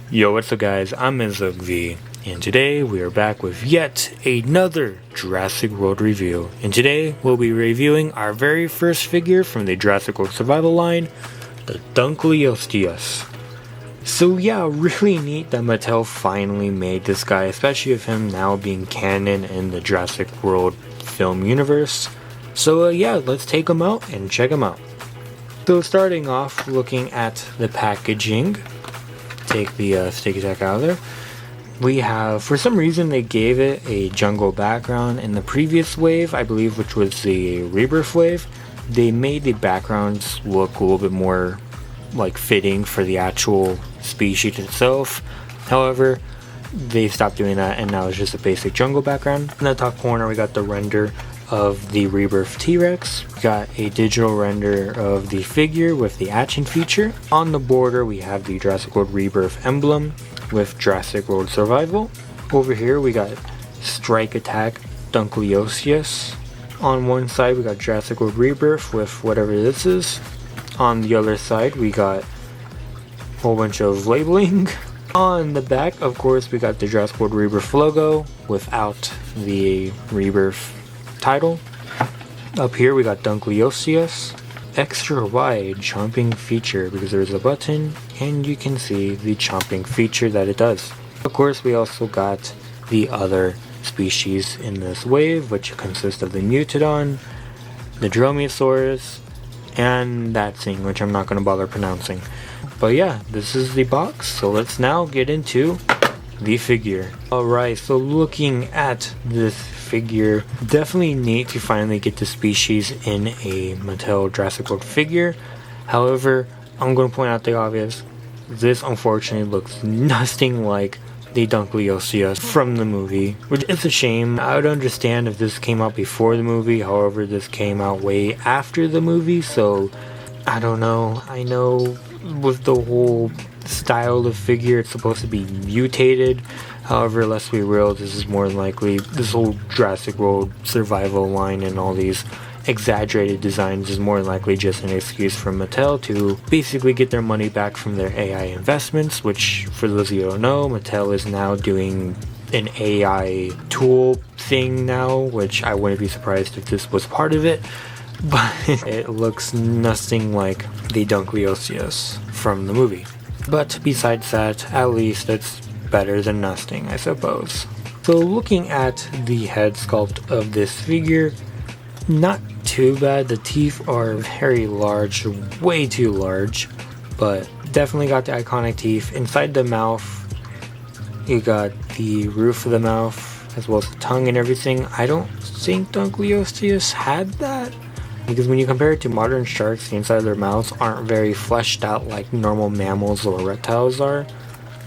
Yo, what's up guys, I'm V, and today we are back with yet another Jurassic World review. And today we'll be reviewing our very first figure from the Jurassic World Survival line, the Dunkleosteus. So yeah, really neat that Mattel finally made this guy, especially with him now being canon in the Jurassic World film universe. So yeah, let's take him out and check him out. So starting off, looking at the packaging, take the sticky tack out of there. We have, for some reason they gave it a jungle background. In the previous wave, I believe, which was the rebirth wave, they made the backgrounds look a little bit more like fitting for the actual species itself. However, they stopped doing that and now it's just a basic jungle background. In the top corner we got the render of the rebirth T-Rex. We got a digital render of the figure with the hatching feature. On the border we have the Jurassic World Rebirth emblem with Jurassic World Survival. Over here we got Strike Attack Dunkleosteus. On one side we got Jurassic World Rebirth with whatever this is. On the other side we got a whole bunch of labeling. On the back, of course, we got the Jurassic World Rebirth logo without the Rebirth title. Up here we got Dunkleosteus, extra wide chomping feature because there's a button and you can see the chomping feature that it does. Of course, we also got the other species in this wave, which consists of the Mutodon, the Dromaeosaurus, and that thing, which I'm not going to bother pronouncing. But yeah, this is the box, so let's now get into the figure. Alright, so looking at this figure, definitely neat to finally get the species in a Mattel Jurassic World figure. However, I'm going to point out the obvious. This unfortunately looks nothing like the Dunkleosteus from the movie, which is a shame. I would understand if this came out before the movie, however this came out way after the movie, so I don't know. I know with the whole style of figure it's supposed to be mutated, however, let's be real, this is more than likely, this whole Jurassic World survival line and all these exaggerated designs is more than likely just an excuse for Mattel to basically get their money back from their AI investments, which for those of you who don't know, Mattel is now doing an AI tool thing now, which I wouldn't be surprised if this was part of it. But it looks nothing like the Dunkleosteus from the movie. But besides that, at least it's better than nothing, I suppose. So looking at the head sculpt of this figure, not too bad. The teeth are very large, way too large, but definitely got the iconic teeth. Inside the mouth, you got the roof of the mouth, as well as the tongue and everything. I don't think Dunkleosteus had that, because when you compare it to modern sharks, the inside of their mouths aren't very fleshed out like normal mammals or reptiles are.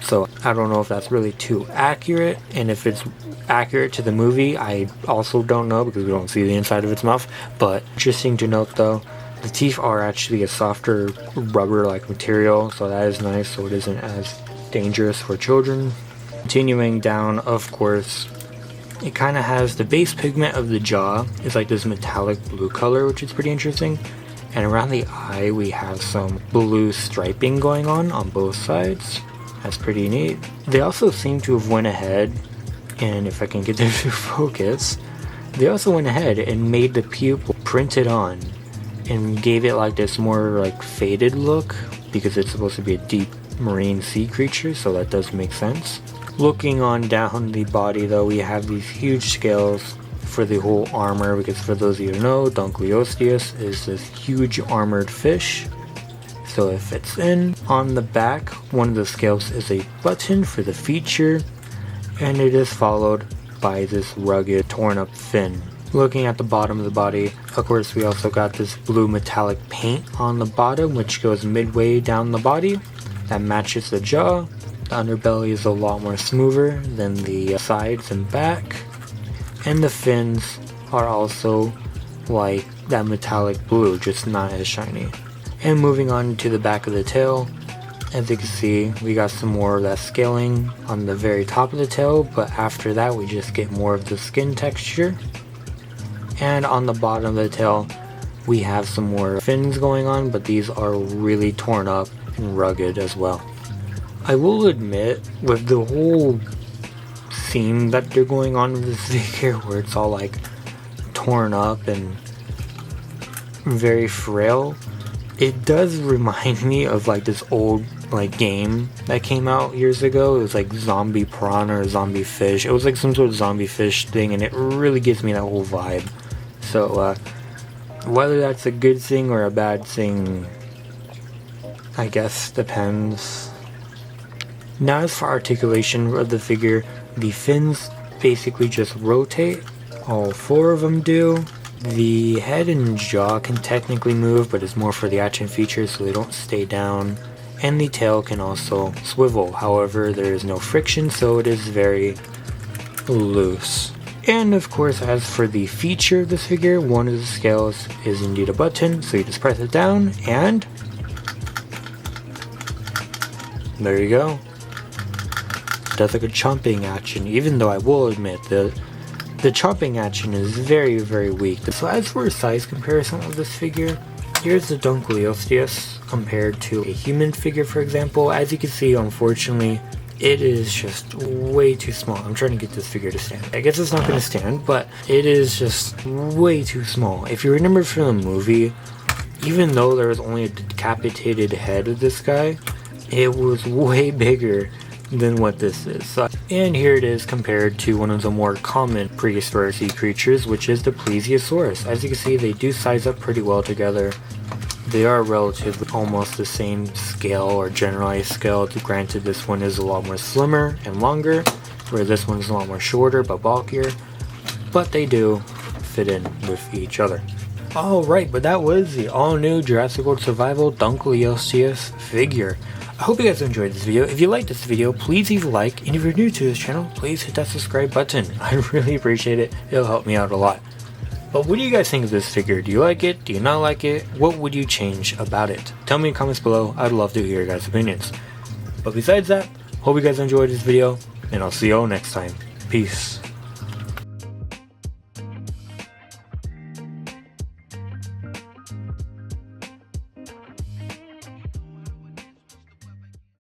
So I don't know if that's really too accurate, and if it's accurate to the movie, I also don't know because we don't see the inside of its mouth. But interesting to note though, the teeth are actually a softer rubber-like material, so that is nice, so it isn't as dangerous for children. Continuing down, of course, it kind of has the base pigment of the jaw is like this metallic blue color, which is pretty interesting. And around the eye we have some blue striping going on both sides. That's pretty neat. They also seem to have went ahead, and if I can get this to focus, they also went ahead and made the pupil printed on and gave it like this more like faded look because it's supposed to be a deep marine sea creature, so that does make sense. Looking on down the body though, we have these huge scales for the whole armor, because for those of you who know, Dunkleosteus is this huge armored fish, so it fits in. On the back, one of the scales is a button for the feature, and it is followed by this rugged torn up fin. Looking at the bottom of the body, of course we also got this blue metallic paint on the bottom which goes midway down the body that matches the jaw. The underbelly is a lot more smoother than the sides and back, and the fins are also like that metallic blue, just not as shiny. And moving on to the back of the tail, as you can see, we got some more of that scaling on the very top of the tail, but after that we just get more of the skin texture. And on the bottom of the tail, we have some more fins going on, but these are really torn up and rugged as well. I will admit, with the whole theme that they're going on with this figure, where it's all like torn up and very frail, it does remind me of like this old like game that came out years ago. It was like zombie prawn or zombie fish. It was like some sort of zombie fish thing, and it really gives me that whole vibe. So whether that's a good thing or a bad thing, I guess depends. Now, as for articulation of the figure, the fins basically just rotate. All four of them do. The head and jaw can technically move, but it's more for the action features, so they don't stay down. And the tail can also swivel. However, there is no friction, so it is very loose. And of course, as for the feature of this figure, one of the scales is indeed a button, so you just press it down, and there you go. Does like a chomping action, even though I will admit that the chomping action is very, very weak. So as for a size comparison of this figure, here's the Dunkleosteus compared to a human figure, for example. As you can see, unfortunately, it is just way too small. I'm trying to get this figure to stand. I guess it's not going to stand, but it is just way too small. If you remember from the movie, even though there was only a decapitated head of this guy, it was way bigger than what this is. And here it is compared to one of the more common prehistoric sea creatures, which is the Plesiosaurus. As you can see, they do size up pretty well together. They are relatively almost the same scale or generalized scale. Granted, this one is a lot more slimmer and longer, where this one is a lot more shorter but bulkier, but they do fit in with each other. Alright, but that was the all-new Jurassic World Survival Dunkleosteus figure. I hope you guys enjoyed this video. If you liked this video, please leave a like, and if you're new to this channel, please hit that subscribe button. I really appreciate it. It'll help me out a lot. But what do you guys think of this figure? Do you like it? Do you not like it? What would you change about it? Tell me in the comments below. I'd love to hear your guys' opinions. But besides that, hope you guys enjoyed this video, and I'll see you all next time. Peace.